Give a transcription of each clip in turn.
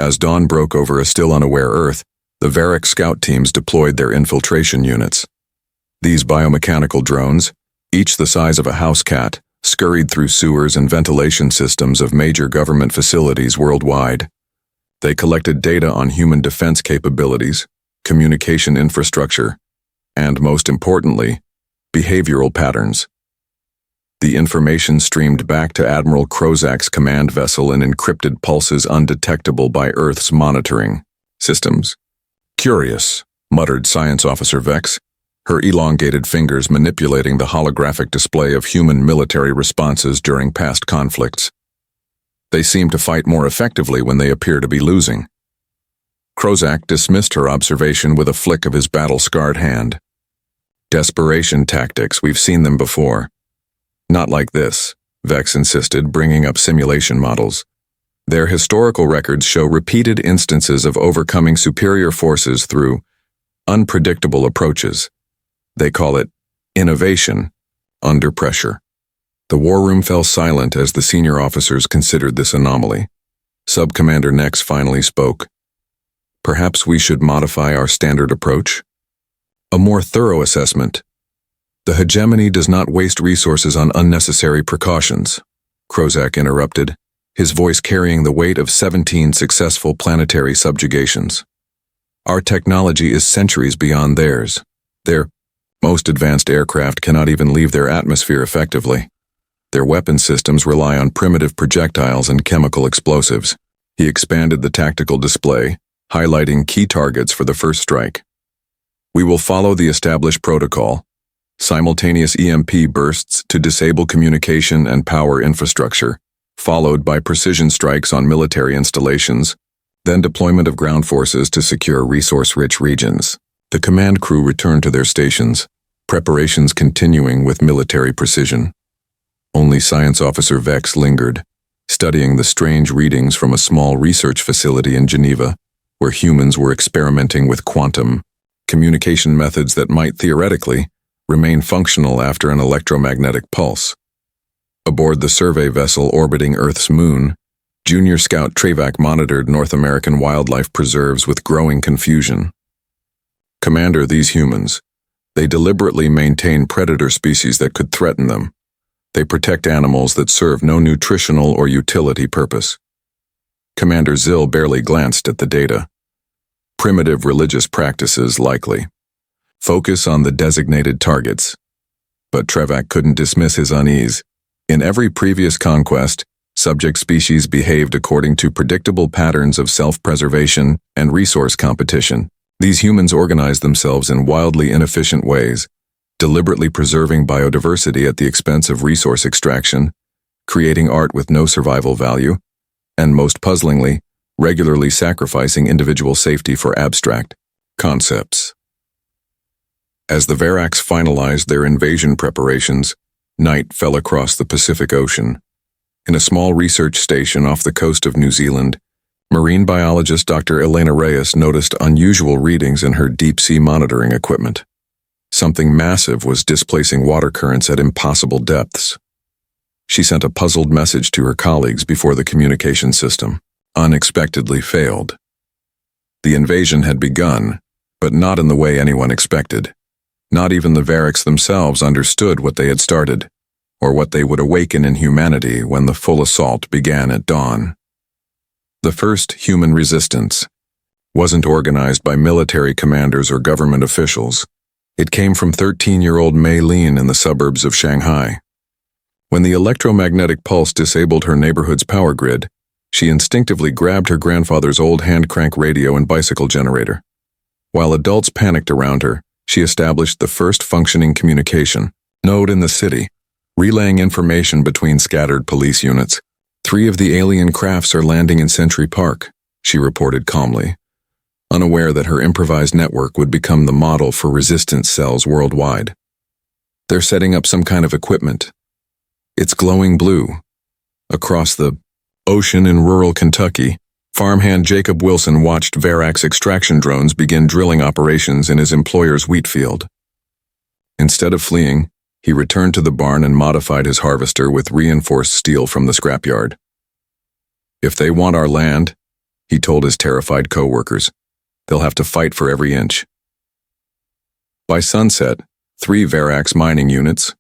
As dawn broke over a still unaware Earth, the Varric scout teams deployed their infiltration units. These biomechanical drones, each the size of a house cat, scurried through sewers and ventilation systems of major government facilities worldwide. They collected data on human defense capabilities, communication infrastructure, and, most importantly, behavioral patterns. The information streamed back to Admiral Krozak's command vessel in encrypted pulses undetectable by Earth's monitoring systems. "Curious," muttered Science Officer Vex, her elongated fingers manipulating the holographic display of human military responses during past conflicts. "They seem to fight more effectively when they appear to be losing." Krozak dismissed her observation with a flick of his battle-scarred hand. "Desperation tactics, we've seen them before." "Not like this," Vex insisted, bringing up simulation models. "Their historical records show repeated instances of overcoming superior forces through unpredictable approaches. They call it innovation under pressure." The war room fell silent as the senior officers considered this anomaly. Sub-Commander Nex finally spoke. "Perhaps we should modify our standard approach? A more thorough assessment. The hegemony does not waste resources on unnecessary precautions," Krozak interrupted, his voice carrying the weight of 17 successful planetary subjugations. "Our technology is centuries beyond theirs. Their most advanced aircraft cannot even leave their atmosphere effectively. Their weapon systems rely on primitive projectiles and chemical explosives." He expanded the tactical display, highlighting key targets for the first strike. "We will follow the established protocol. Simultaneous EMP bursts to disable communication and power infrastructure, followed by precision strikes on military installations, then deployment of ground forces to secure resource-rich regions." The command crew returned to their stations, preparations continuing with military precision. Only Science Officer Vex lingered, studying the strange readings from a small research facility in Geneva, where humans were experimenting with quantum communication methods that might theoretically remain functional after an electromagnetic pulse. Aboard the survey vessel orbiting Earth's moon, Junior Scout Travak monitored North American wildlife preserves with growing confusion. "Commander, these humans, they deliberately maintain predator species that could threaten them. They protect animals that serve no nutritional or utility purpose." Commander Zill barely glanced at the data. "Primitive religious practices, likely. Focus on the designated targets." But Travak couldn't dismiss his unease. In every previous conquest, subject species behaved according to predictable patterns of self-preservation and resource competition. These humans organized themselves in wildly inefficient ways, deliberately preserving biodiversity at the expense of resource extraction, creating art with no survival value, and most puzzlingly, regularly sacrificing individual safety for abstract concepts. As the Varrics finalized their invasion preparations, night fell across the Pacific Ocean. In a small research station off the coast of New Zealand, marine biologist Dr. Elena Reyes noticed unusual readings in her deep-sea monitoring equipment. Something massive was displacing water currents at impossible depths. She sent a puzzled message to her colleagues before the communication system unexpectedly failed. The invasion had begun, but not in the way anyone expected. Not even the Varrics themselves understood what they had started, or what they would awaken in humanity when the full assault began at dawn. The first human resistance wasn't organized by military commanders or government officials. It came from 13-year-old Mei Lin in the suburbs of Shanghai. When the electromagnetic pulse disabled her neighborhood's power grid, she instinctively grabbed her grandfather's old hand-crank radio and bicycle generator. While adults panicked around her, she established the first functioning communication node in the city, relaying information between scattered police units. 3 of the alien crafts are landing in Century Park, she reported calmly, unaware that her improvised network would become the model for resistance cells worldwide. They're setting up some kind of equipment. It's glowing blue. Across the ocean in rural Kentucky, farmhand Jacob Wilson watched Varric's extraction drones begin drilling operations in his employer's wheat field. Instead of fleeing, he returned to the barn and modified his harvester with reinforced steel from the scrapyard. "If they want our land, he told his terrified co-workers. They'll have to fight for every inch. By sunset, 3 Verax mining units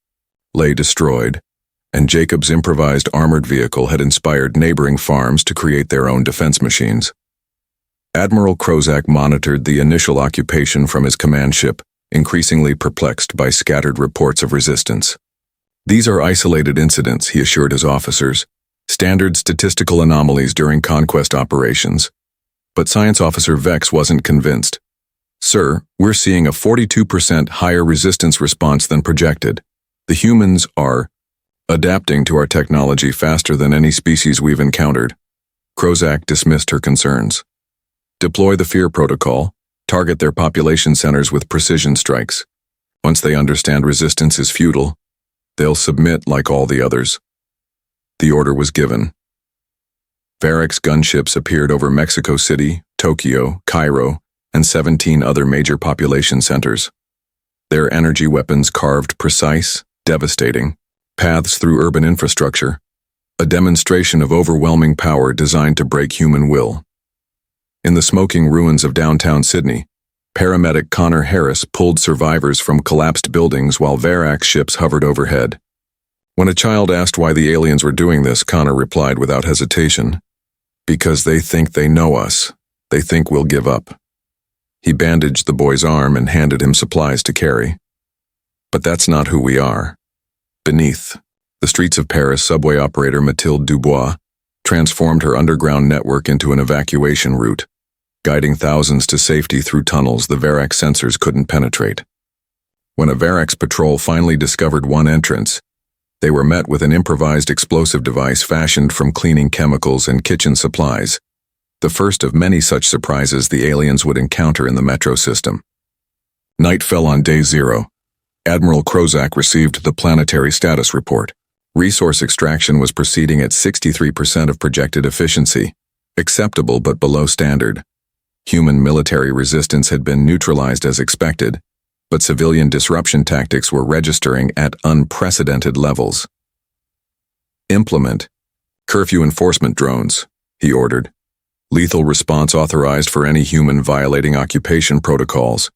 lay destroyed, and Jacob's improvised armored vehicle had inspired neighboring farms to create their own defense machines. Admiral Krozak monitored the initial occupation from his command ship, increasingly perplexed by scattered reports of resistance. These are isolated incidents, he assured his officers, standard statistical anomalies during conquest operations. But Science Officer Vex wasn't convinced. Sir, we're seeing a 42% higher resistance response than projected. The humans are adapting to our technology faster than any species we've encountered. Krozak dismissed her concerns. Deploy the fear protocol, target their population centers with precision strikes. Once they understand resistance is futile, they'll submit like all the others. The order was given. Verax gunships appeared over Mexico City, Tokyo, Cairo, and 17 other major population centers. Their energy weapons carved precise, devastating paths through urban infrastructure, a demonstration of overwhelming power designed to break human will. In the smoking ruins of downtown Sydney, paramedic Connor Harris pulled survivors from collapsed buildings while Verax ships hovered overhead. When a child asked why the aliens were doing this, Connor replied without hesitation, "Because they think they know us. They think we'll give up." He bandaged the boy's arm and handed him supplies to carry. But that's not who we are. Beneath, the streets of Paris, subway operator Mathilde Dubois transformed her underground network into an evacuation route, guiding thousands to safety through tunnels the Verax sensors couldn't penetrate. When a Verax patrol finally discovered one entrance, they were met with an improvised explosive device fashioned from cleaning chemicals and kitchen supplies, the first of many such surprises the aliens would encounter in the metro system. Night fell on day 0. Admiral Krozak received the planetary status report. Resource extraction was proceeding at 63% of projected efficiency, acceptable but below standard. Human military resistance had been neutralized as expected, but civilian disruption tactics were registering at unprecedented levels. Implement curfew enforcement drones, he ordered. Lethal response authorized for any human violating occupation protocols.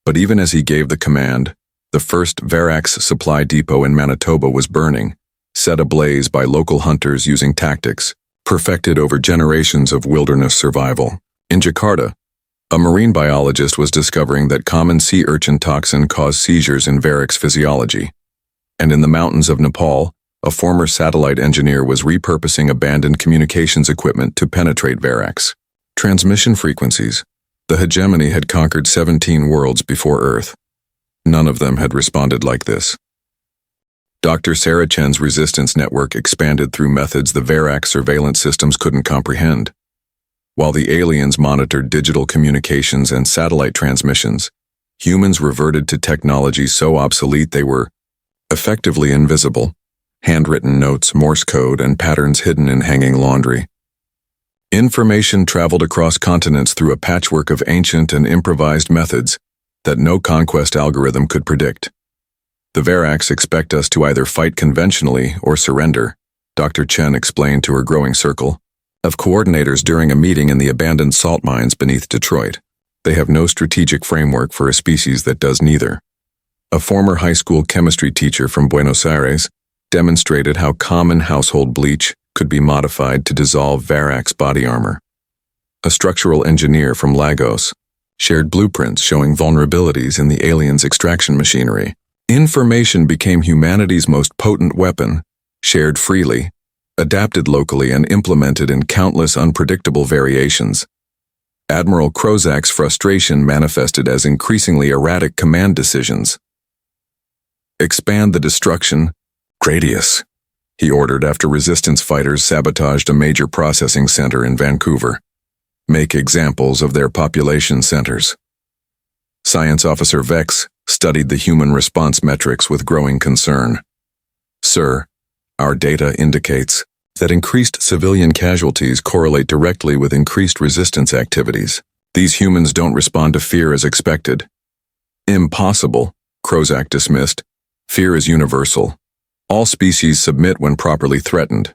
But even as he gave the command, the first Verax supply depot in Manitoba was burning, set ablaze by local hunters using tactics perfected over generations of wilderness survival. In Jakarta, a marine biologist was discovering that common sea urchin toxin caused seizures in Verax physiology. And in the mountains of Nepal, a former satellite engineer was repurposing abandoned communications equipment to penetrate Verax transmission frequencies. The hegemony had conquered 17 worlds before Earth. None of them had responded like this. Dr. Sarah Chen's resistance network expanded through methods the Verax surveillance systems couldn't comprehend. While the aliens monitored digital communications and satellite transmissions, humans reverted to technologies so obsolete they were effectively invisible. Handwritten notes, Morse code, and patterns hidden in hanging laundry. Information traveled across continents through a patchwork of ancient and improvised methods that no conquest algorithm could predict. The Verax expect us to either fight conventionally or surrender, Dr. Chen explained to her growing circle of coordinators during a meeting in the abandoned salt mines beneath Detroit. They have no strategic framework for a species that does neither. A former high school chemistry teacher from Buenos Aires demonstrated how common household bleach could be modified to dissolve Verax body armor. A structural engineer from Lagos shared blueprints showing vulnerabilities in the aliens' extraction machinery. Information became humanity's most potent weapon, shared freely, adapted locally, and implemented in countless unpredictable variations. Admiral Krozak's frustration manifested as increasingly erratic command decisions. Expand the destruction radius, he ordered after resistance fighters sabotaged a major processing center in Vancouver. Make examples of their population centers. Science Officer Vex studied the human response metrics with growing concern. Sir, our data indicates that increased civilian casualties correlate directly with increased resistance activities. These humans don't respond to fear as expected. Impossible, Krozak dismissed. Fear is universal. All species submit when properly threatened.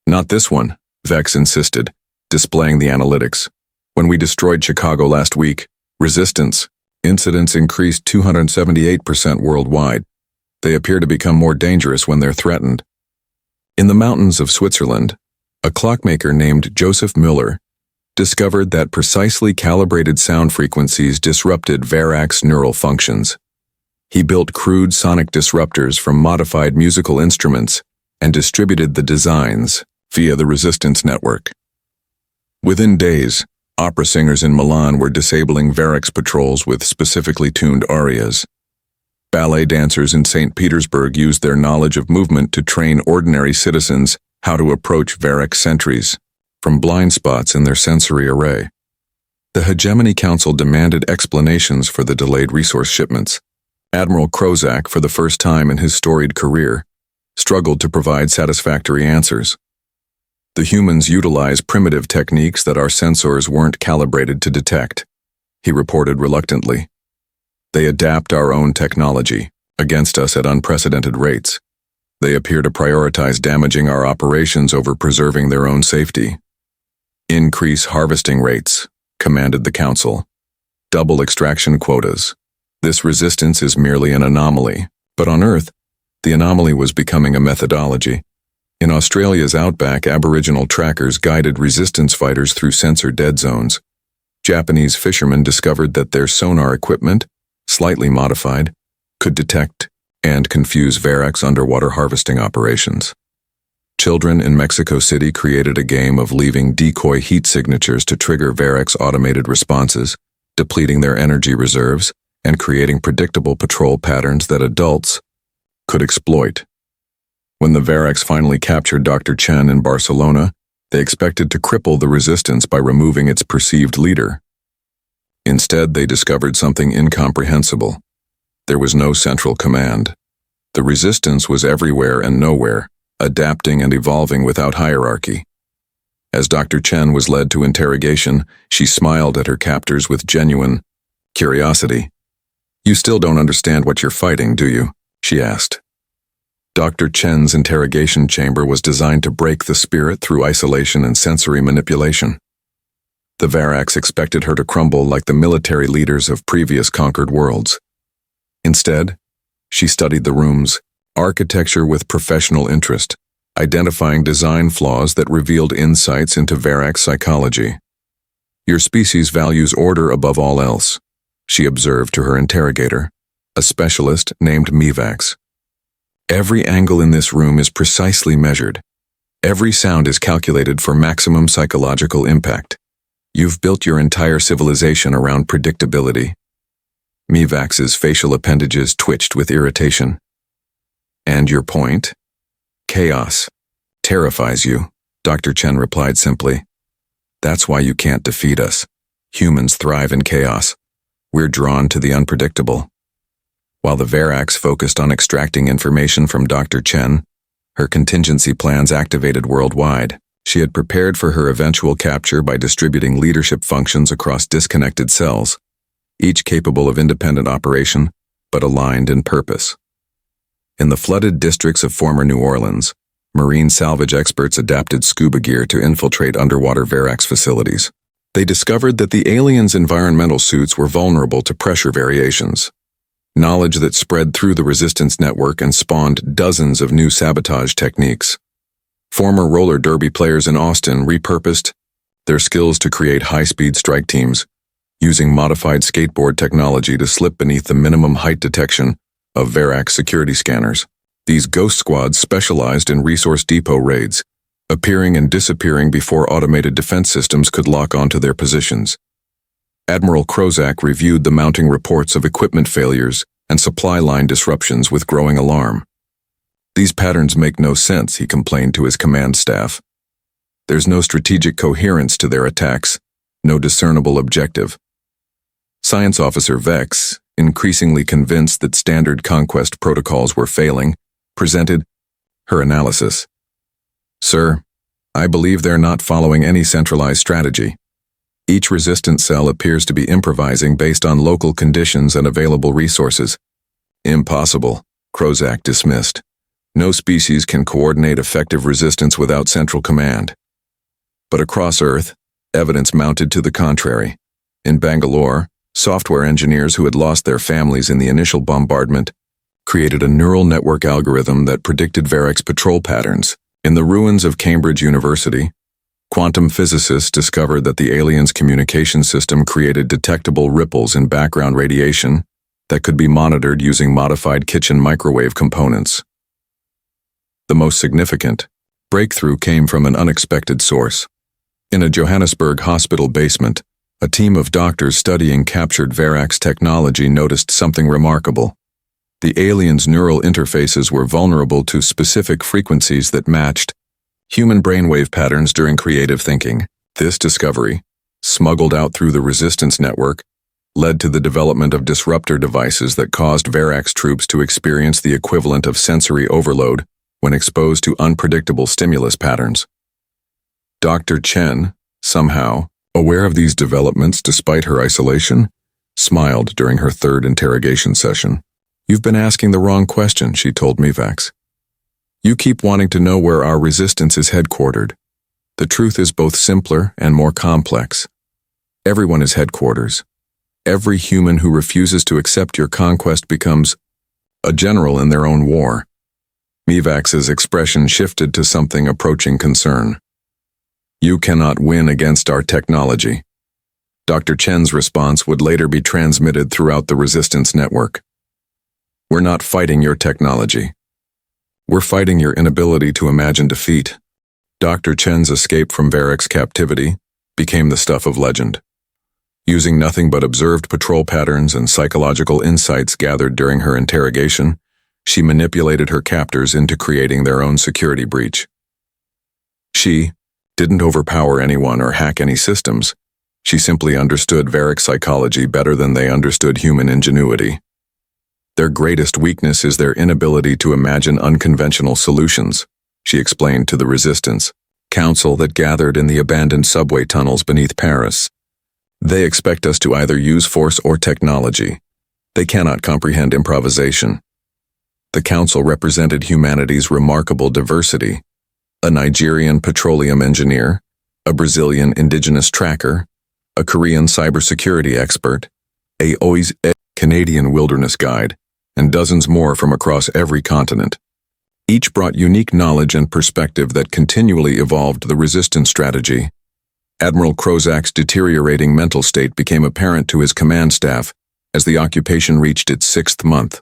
Not this one, Vex insisted. displaying the analytics. When we destroyed Chicago last week, resistance incidents increased 278% worldwide. They appear to become more dangerous when they're threatened. In the mountains of Switzerland, a clockmaker named Joseph Müller discovered that precisely calibrated sound frequencies disrupted Varac's neural functions. He built crude sonic disruptors from modified musical instruments and distributed the designs via the resistance network. Within days, opera singers in Milan were disabling Varac's patrols with specifically tuned arias. Ballet dancers in St. Petersburg used their knowledge of movement to train ordinary citizens how to approach Varac sentries from blind spots in their sensory array. The Hegemony Council demanded explanations for the delayed resource shipments. Admiral Krozak, for the first time in his storied career, struggled to provide satisfactory answers. The humans utilize primitive techniques that our sensors weren't calibrated to detect, he reported reluctantly. They adapt our own technology against us at unprecedented rates. They appear to prioritize damaging our operations over preserving their own safety. Increase harvesting rates, commanded the Council. Double extraction quotas. This resistance is merely an anomaly, but on Earth, the anomaly was becoming a methodology. In Australia's outback, Aboriginal trackers guided resistance fighters through sensor dead zones. Japanese fishermen discovered that their sonar equipment, slightly modified, could detect and confuse Varac's underwater harvesting operations. Children in Mexico City created a game of leaving decoy heat signatures to trigger Varac's automated responses, depleting their energy reserves and creating predictable patrol patterns that adults could exploit. When the Varacs finally captured Dr. Chen in Barcelona, they expected to cripple the resistance by removing its perceived leader. Instead, they discovered something incomprehensible. There was no central command. The resistance was everywhere and nowhere, adapting and evolving without hierarchy. As Dr. Chen was led to interrogation, she smiled at her captors with genuine curiosity. "You still don't understand what you're fighting, do you?" she asked. Dr. Chen's interrogation chamber was designed to break the spirit through isolation and sensory manipulation. The Varacs expected her to crumble like the military leaders of previous conquered worlds. Instead, she studied the room's architecture with professional interest, identifying design flaws that revealed insights into Varac psychology. "Your species values order above all else," she observed to her interrogator, a specialist named Mivax. "Every angle in this room is precisely measured. Every sound is calculated for maximum psychological impact. You've built your entire civilization around predictability." Mivax's facial appendages twitched with irritation. "And your point?" "Chaos terrifies you," Dr. Chen replied simply. "That's why you can't defeat us. Humans thrive in chaos. We're drawn to the unpredictable." While the Varacs focused on extracting information from Dr. Chen, her contingency plans activated worldwide. She had prepared for her eventual capture by distributing leadership functions across disconnected cells, each capable of independent operation, but aligned in purpose. In the flooded districts of former New Orleans, marine salvage experts adapted scuba gear to infiltrate underwater Varac facilities. They discovered that the aliens' environmental suits were vulnerable to pressure variations, knowledge that spread through the resistance network and spawned dozens of new sabotage techniques. Former roller derby players in Austin repurposed their skills to create high-speed strike teams, using modified skateboard technology to slip beneath the minimum height detection of Varac security scanners. These ghost squads specialized in resource depot raids, appearing and disappearing before automated defense systems could lock onto their positions. Admiral Krozak reviewed the mounting reports of equipment failures and supply line disruptions with growing alarm. "These patterns make no sense," he complained to his command staff. "There's no strategic coherence to their attacks, no discernible objective." Science Officer Vex, increasingly convinced that standard conquest protocols were failing, presented her analysis. "Sir, I believe they're not following any centralized strategy. Each resistance cell appears to be improvising based on local conditions and available resources." "Impossible," Krozak dismissed. "No species can coordinate effective resistance without central command." But across Earth, evidence mounted to the contrary. In Bangalore, software engineers who had lost their families in the initial bombardment created a neural network algorithm that predicted Varek's patrol patterns. In the ruins of Cambridge University, quantum physicists discovered that the aliens' communication system created detectable ripples in background radiation that could be monitored using modified kitchen microwave components. The most significant breakthrough came from an unexpected source. In a Johannesburg hospital basement, a team of doctors studying captured Varek's technology noticed something remarkable. The aliens' neural interfaces were vulnerable to specific frequencies that matched human brainwave patterns during creative thinking. This discovery, smuggled out through the resistance network, led to the development of disruptor devices that caused Varek's troops to experience the equivalent of sensory overload when exposed to unpredictable stimulus patterns. Dr. Chen, somehow, aware of these developments despite her isolation, smiled during her third interrogation session. "You've been asking the wrong question," she told Mivax. "You keep wanting to know where our resistance is headquartered. The truth is both simpler and more complex. Everyone is headquarters. Every human who refuses to accept your conquest becomes a general in their own war." Mivax's expression shifted to something approaching concern. "You cannot win against our technology." Dr. Chen's response would later be transmitted throughout the resistance network. "We're not fighting your technology. We're fighting your inability to imagine defeat." Dr. Chen's escape from Varek's captivity became the stuff of legend. Using nothing but observed patrol patterns and psychological insights gathered during her interrogation, she manipulated her captors into creating their own security breach. She didn't overpower anyone or hack any systems. She simply understood Varek's psychology better than they understood human ingenuity. "Their greatest weakness is their inability to imagine unconventional solutions," she explained to the resistance council that gathered in the abandoned subway tunnels beneath Paris. "They expect us to either use force or technology. They cannot comprehend improvisation." The council represented humanity's remarkable diversity: a Nigerian petroleum engineer, a Brazilian indigenous tracker, a Korean cybersecurity expert, a Canadian wilderness guide, and dozens more from across every continent. Each brought unique knowledge and perspective that continually evolved the resistance strategy. Admiral Krozak's deteriorating mental state became apparent to his command staff as the occupation reached its 6th month.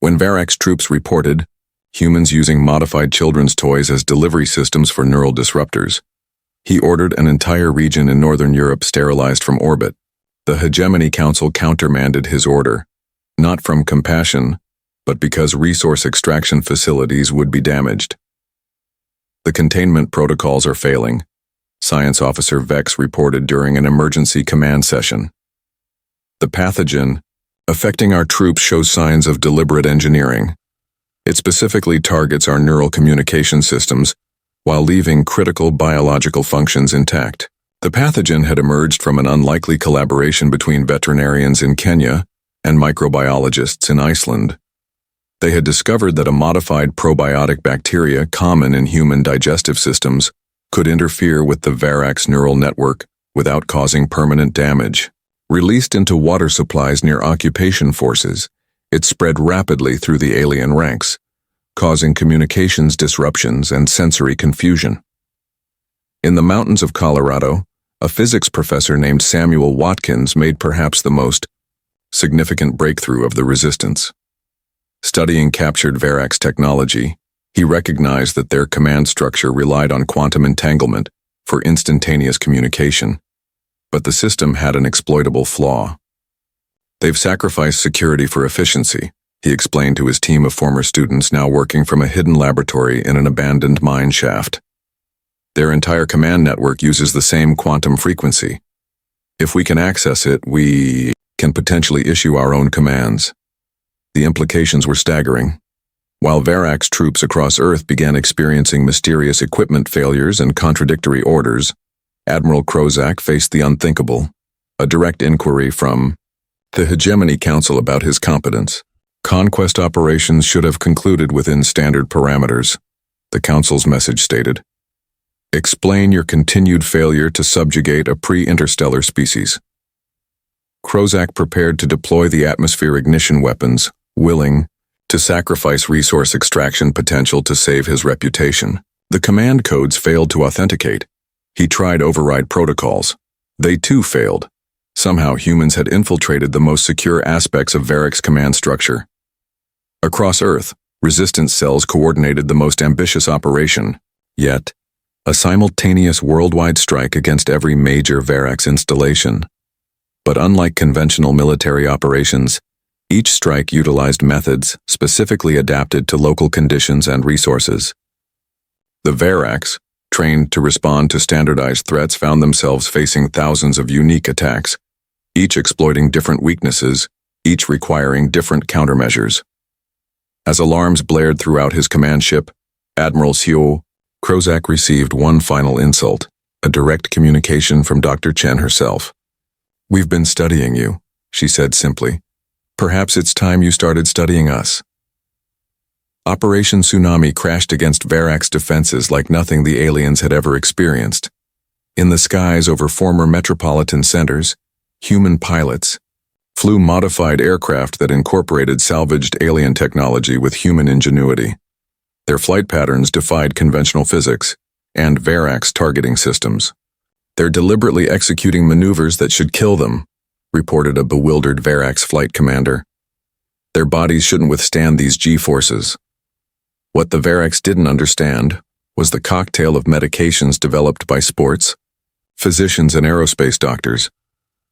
When Varek's troops reported humans using modified children's toys as delivery systems for neural disruptors, he ordered an entire region in northern Europe sterilized from orbit. The Hegemony Council countermanded his order, not from compassion, but because resource extraction facilities would be damaged. "The containment protocols are failing," Science Officer Vex reported during an emergency command session. "The pathogen affecting our troops shows signs of deliberate engineering. It specifically targets our neural communication systems while leaving critical biological functions intact." The pathogen had emerged from an unlikely collaboration between veterinarians in Kenya and microbiologists in Iceland. They had discovered that a modified probiotic bacteria common in human digestive systems could interfere with the Varek's neural network without causing permanent damage. Released into water supplies near occupation forces, it spread rapidly through the alien ranks, causing communications disruptions and sensory confusion. In the mountains of Colorado, a physics professor named Samuel Watkins made perhaps the most significant breakthrough of the resistance. Studying captured Varek's technology, he recognized that their command structure relied on quantum entanglement for instantaneous communication, but the system had an exploitable flaw. "They've sacrificed security for efficiency," he explained to his team of former students now working from a hidden laboratory in an abandoned mine shaft. "Their entire command network uses the same quantum frequency. If we can access it, we can potentially issue our own commands." The implications were staggering. While Varek's troops across Earth began experiencing mysterious equipment failures and contradictory orders, Admiral Krozak faced the unthinkable: a direct inquiry from the Hegemony Council about his competence. "Conquest operations should have concluded within standard parameters," the Council's message stated. Explain your continued failure to subjugate a pre-interstellar species. Krozak prepared to deploy the atmosphere ignition weapons, willing to sacrifice resource extraction potential to save his reputation. The command codes failed to authenticate. He tried override protocols. They too failed. Somehow humans had infiltrated the most secure aspects of Varek's command structure. Across Earth, resistance cells coordinated the most ambitious operation, yet a simultaneous worldwide strike against every major Varek's installation. But unlike conventional military operations, each strike utilized methods specifically adapted to local conditions and resources. The Varek's, trained to respond to standardized threats, found themselves facing thousands of unique attacks, each exploiting different weaknesses, each requiring different countermeasures. As alarms blared throughout his command ship, Admiral Seo, Krozak received one final insult, a direct communication from Dr. Chen herself. "We've been studying you," she said simply. "Perhaps it's time you started studying us." Operation Tsunami crashed against Varek's defenses like nothing the aliens had ever experienced. In the skies over former metropolitan centers, human pilots flew modified aircraft that incorporated salvaged alien technology with human ingenuity. Their flight patterns defied conventional physics and Varek's targeting systems. "They're deliberately executing maneuvers that should kill them," reported a bewildered Varek's flight commander. "Their bodies shouldn't withstand these G-forces." What the Varek's didn't understand was the cocktail of medications developed by sports, physicians and aerospace doctors,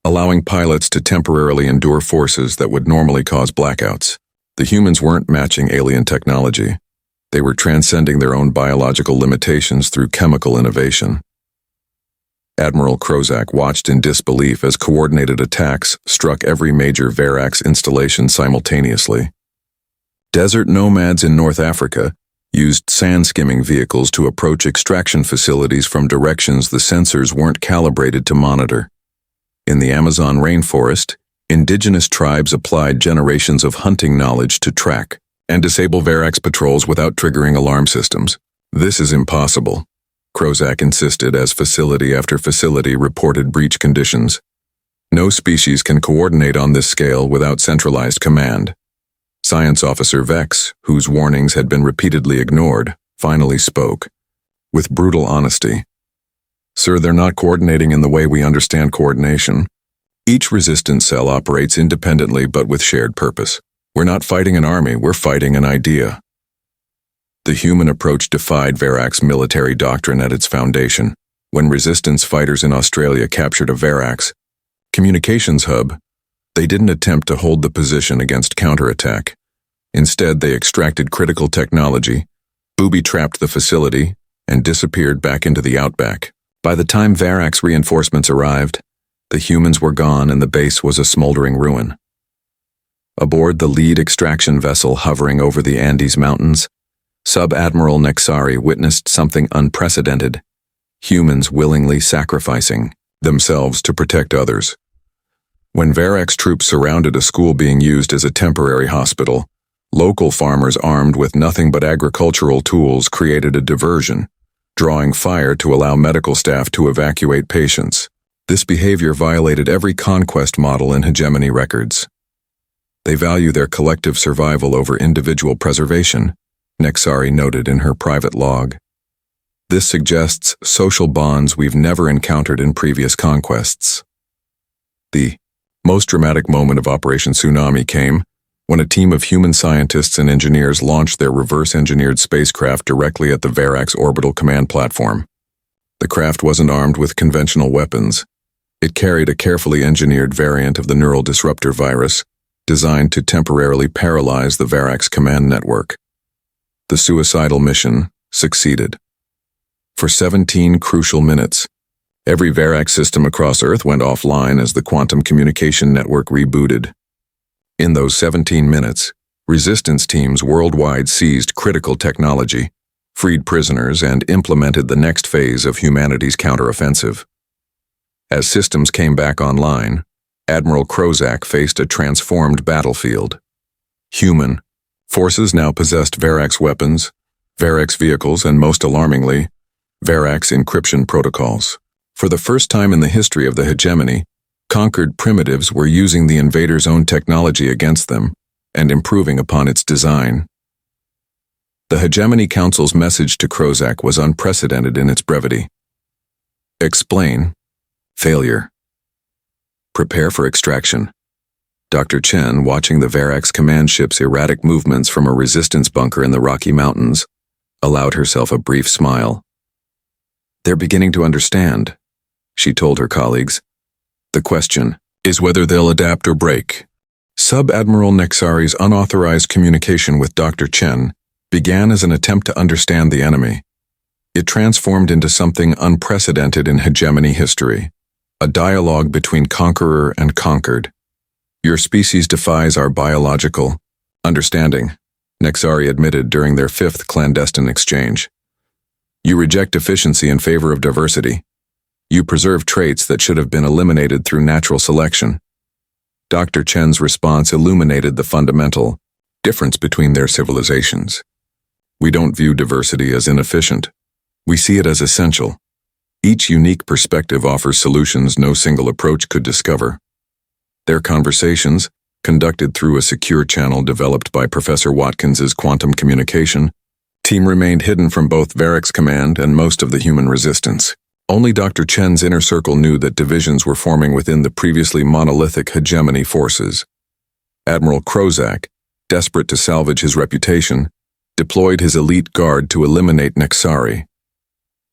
allowing pilots to temporarily endure forces that would normally cause blackouts. The humans weren't matching alien technology. They were transcending their own biological limitations through chemical innovation. Admiral Krozak watched in disbelief as coordinated attacks struck every major Varek's installation simultaneously. Desert nomads in North Africa used sand-skimming vehicles to approach extraction facilities from directions the sensors weren't calibrated to monitor. In the Amazon rainforest, indigenous tribes applied generations of hunting knowledge to track and disable Varek's patrols without triggering alarm systems. "This is impossible," Krozak insisted as facility after facility reported breach conditions. "No species can coordinate on this scale without centralized command." Science Officer Vex, whose warnings had been repeatedly ignored, finally spoke, with brutal honesty. "Sir, they're not coordinating in the way we understand coordination. Each resistance cell operates independently but with shared purpose. We're not fighting an army, we're fighting an idea." The human approach defied Varek's military doctrine at its foundation. When resistance fighters in Australia captured a Varek's communications hub, they didn't attempt to hold the position against counterattack. Instead, they extracted critical technology, booby-trapped the facility, and disappeared back into the outback. By the time Varek's reinforcements arrived, the humans were gone and the base was a smoldering ruin. Aboard the lead extraction vessel hovering over the Andes Mountains, Sub-Admiral Nexari witnessed something unprecedented: humans willingly sacrificing themselves to protect others. When Varek's troops surrounded a school being used as a temporary hospital, local farmers armed with nothing but agricultural tools created a diversion, drawing fire to allow medical staff to evacuate patients. This behavior violated every conquest model in hegemony records. They value their collective survival over individual preservation, Nexari noted in her private log. This suggests social bonds we've never encountered in previous conquests. The most dramatic moment of Operation Tsunami came when a team of human scientists and engineers launched their reverse-engineered spacecraft directly at the Varek's orbital command platform. The craft wasn't armed with conventional weapons. It carried a carefully engineered variant of the neural disruptor virus, designed to temporarily paralyze the Varek's command network. The suicidal mission succeeded. For 17 crucial minutes, every Varek's system across Earth went offline as the quantum communication network rebooted. In those 17 minutes, resistance teams worldwide seized critical technology, freed prisoners, and implemented the next phase of humanity's counteroffensive. As systems came back online, Admiral Krozak faced a transformed battlefield. Human forces now possessed Varek's weapons, Varek's vehicles, and most alarmingly, Verax encryption protocols. For the first time in the history of the hegemony, conquered primitives were using the invaders' own technology against them and improving upon its design. The Hegemony Council's message to Krozak was unprecedented in its brevity. Explain. Failure. Prepare for extraction. Dr. Chen, watching the Verax command ship's erratic movements from a resistance bunker in the Rocky Mountains, allowed herself a brief smile. They're beginning to understand, she told her colleagues. The question is whether they'll adapt or break. Sub-Admiral Nexari's unauthorized communication with Dr. Chen began as an attempt to understand the enemy. It transformed into something unprecedented in hegemony history, a dialogue between conqueror and conquered. Your species defies our biological understanding, Nexari admitted during their 5th clandestine exchange. You reject efficiency in favor of diversity. You preserve traits that should have been eliminated through natural selection. Dr. Chen's response illuminated the fundamental difference between their civilizations. We don't view diversity as inefficient. We see it as essential. Each unique perspective offers solutions no single approach could discover. Their conversations, conducted through a secure channel developed by Professor Watkins's quantum communication team, remained hidden from both Verax Command and most of the human resistance. Only Dr. Chen's inner circle knew that divisions were forming within the previously monolithic hegemony forces. Admiral Krozak, desperate to salvage his reputation, deployed his elite guard to eliminate Nexari.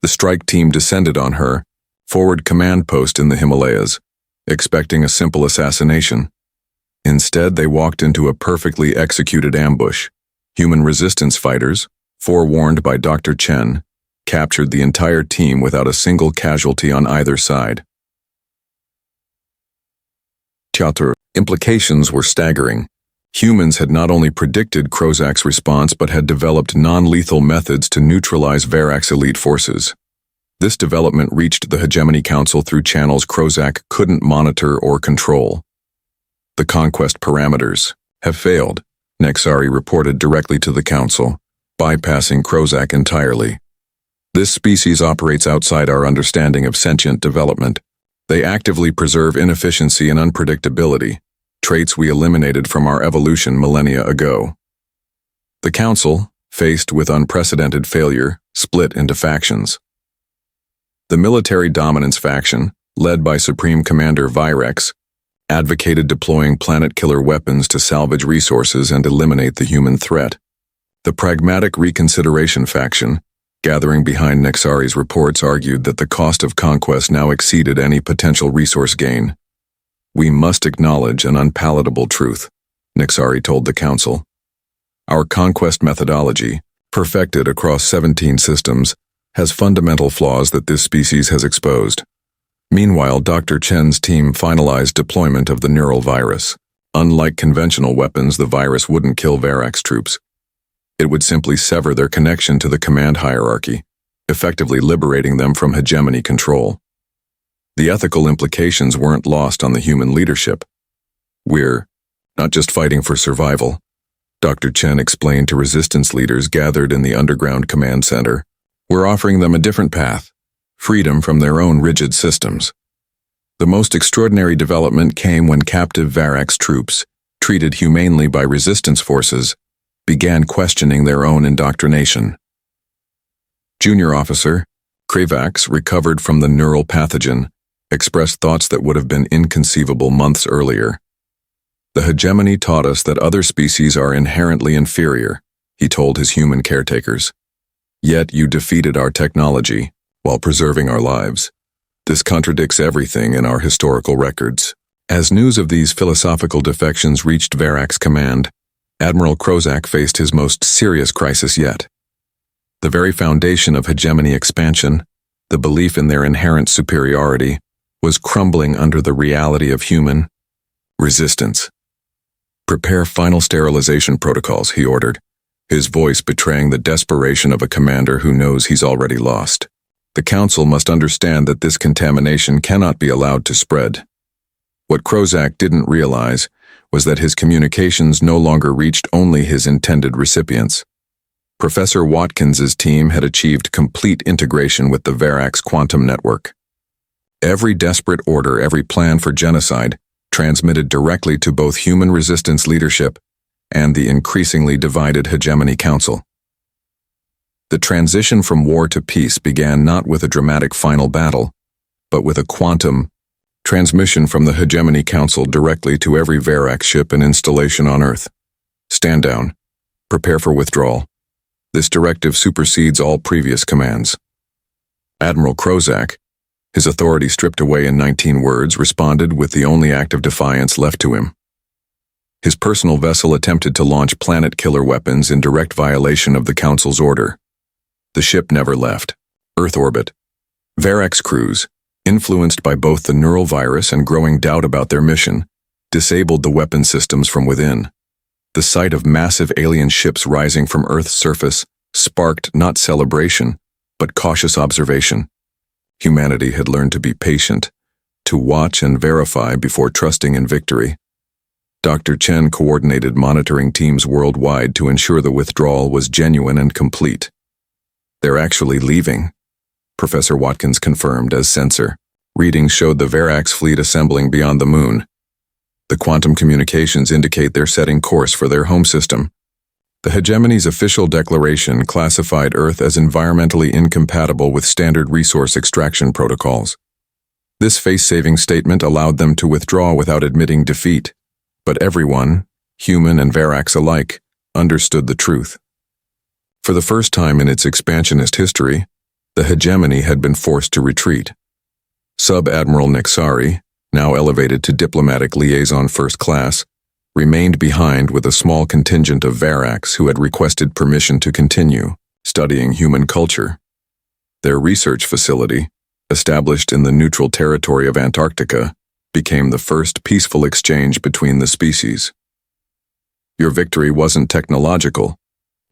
The strike team descended on her, forward command post in the Himalayas, expecting a simple assassination. Instead, they walked into a perfectly executed ambush. Human resistance fighters, forewarned by Dr. Chen, captured the entire team without a single casualty on either side. Implications were staggering. Humans had not only predicted Krozak's response but had developed non-lethal methods to neutralize Verax elite forces. This development reached the Hegemony Council through channels Krozak couldn't monitor or control. The conquest parameters have failed, Nexari reported directly to the Council, bypassing Krozak entirely. This species operates outside our understanding of sentient development. They actively preserve inefficiency and unpredictability, traits we eliminated from our evolution millennia ago. The Council, faced with unprecedented failure, split into factions. The military dominance faction, led by Supreme Commander Virex, advocated deploying planet-killer weapons to salvage resources and eliminate the human threat. The pragmatic reconsideration faction, gathering behind Nexari's reports, argued that the cost of conquest now exceeded any potential resource gain. We must acknowledge an unpalatable truth, Nexari told the Council. Our conquest methodology, perfected across 17 systems, has fundamental flaws that this species has exposed. Meanwhile, Dr. Chen's team finalized deployment of the neural virus. Unlike conventional weapons, the virus wouldn't kill Verax troops. It would simply sever their connection to the command hierarchy, effectively liberating them from hegemony control. The ethical implications weren't lost on the human leadership. We're not just fighting for survival, Dr. Chen explained to resistance leaders gathered in the underground command center. We're offering them a different path, freedom from their own rigid systems. The most extraordinary development came when captive Verax troops, treated humanely by resistance forces, began questioning their own indoctrination. Junior Officer Kravax, recovered from the neural pathogen, expressed thoughts that would have been inconceivable months earlier. The hegemony taught us that other species are inherently inferior, he told his human caretakers. Yet you defeated our technology while preserving our lives. This contradicts everything in our historical records. As news of these philosophical defections reached Verax Command, Admiral Krozak faced his most serious crisis yet. The very foundation of hegemony expansion, the belief in their inherent superiority, was crumbling under the reality of human resistance. Prepare final sterilization protocols, he ordered, his voice betraying the desperation of a commander who knows he's already lost. The Council must understand that this contamination cannot be allowed to spread. What Krozak didn't realize was that his communications no longer reached only his intended recipients. Professor Watkins's team had achieved complete integration with the Verax quantum network. Every desperate order, every plan for genocide, transmitted directly to both human resistance leadership and the increasingly divided Hegemony Council. The transition from war to peace began not with a dramatic final battle, but with a quantum transmission from the Hegemony Council directly to every Verax ship and installation on Earth. Stand down. Prepare for withdrawal. This directive supersedes all previous commands. Admiral Krozak, his authority stripped away in 19 words, responded with the only act of defiance left to him. His personal vessel attempted to launch planet-killer weapons in direct violation of the Council's order. The ship never left Earth orbit. Verax crews, influenced by both the neural virus and growing doubt about their mission, disabled the weapon systems from within. The sight of massive alien ships rising from Earth's surface sparked not celebration, but cautious observation. Humanity had learned to be patient, to watch and verify before trusting in victory. Dr. Chen coordinated monitoring teams worldwide to ensure the withdrawal was genuine and complete. "They're actually leaving," Professor Watkins confirmed as censor. Readings showed the Verax fleet assembling beyond the moon. The quantum communications indicate they're setting course for their home system. The Hegemony's official declaration classified Earth as environmentally incompatible with standard resource extraction protocols. This face-saving statement allowed them to withdraw without admitting defeat, but everyone, human and Verax alike, understood the truth. For the first time in its expansionist history, the Hegemony had been forced to retreat. Sub-Admiral Nixari, now elevated to diplomatic liaison first class, remained behind with a small contingent of Verax who had requested permission to continue studying human culture. Their research facility, established in the neutral territory of Antarctica, became the first peaceful exchange between the species. "Your victory wasn't technological,"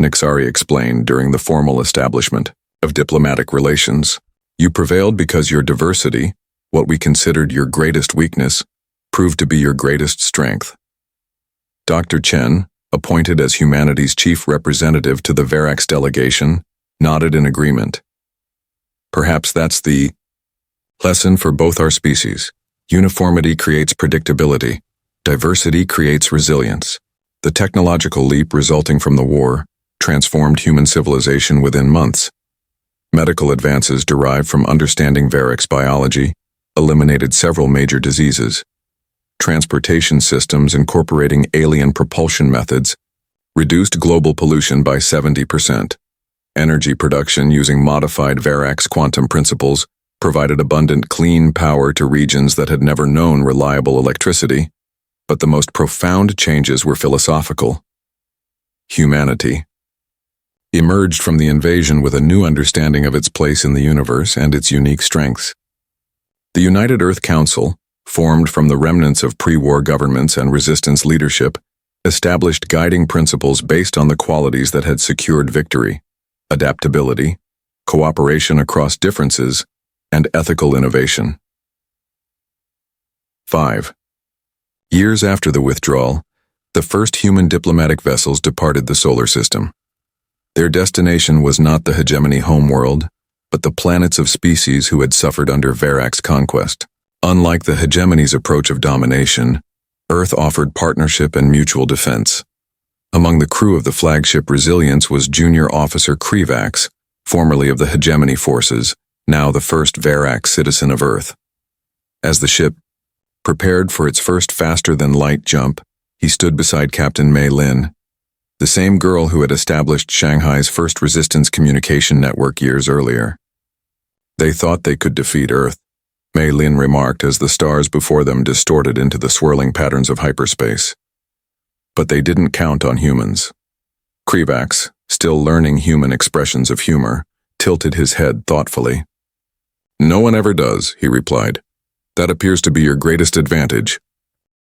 Nixari explained during the formal establishment of diplomatic relations. "You prevailed because your diversity, what we considered your greatest weakness, proved to be your greatest strength." Dr. Chen, appointed as humanity's chief representative to the Verax delegation, nodded in agreement. "Perhaps that's the lesson for both our species. Uniformity creates predictability. Diversity creates resilience. The technological leap resulting from the war transformed human civilization within months. Medical advances derived from understanding Verax biology eliminated several major diseases. Transportation systems incorporating alien propulsion methods reduced global pollution by 70%. Energy production using modified Verax quantum principles provided abundant clean power to regions that had never known reliable electricity. But the most profound changes were philosophical. Humanity emerged from the invasion with a new understanding of its place in the universe and its unique strengths. The United Earth Council, formed from the remnants of pre-war governments and resistance leadership, established guiding principles based on the qualities that had secured victory: adaptability, cooperation across differences, and ethical innovation. 5. Years after the withdrawal, the first human diplomatic vessels departed the solar system. Their destination was not the Hegemony homeworld, but the planets of species who had suffered under Verax conquest. Unlike the Hegemony's approach of domination, Earth offered partnership and mutual defense. Among the crew of the flagship Resilience was Junior Officer Krivax, formerly of the Hegemony forces, now the first Verax citizen of Earth. As the ship prepared for its first faster-than-light jump, he stood beside Captain Mei Lin, the same girl who had established Shanghai's first resistance communication network years earlier. "They thought they could defeat Earth," Mei Lin remarked as the stars before them distorted into the swirling patterns of hyperspace. "But they didn't count on humans." Krivax, still learning human expressions of humor, tilted his head thoughtfully. "No one ever does," he replied. "That appears to be your greatest advantage,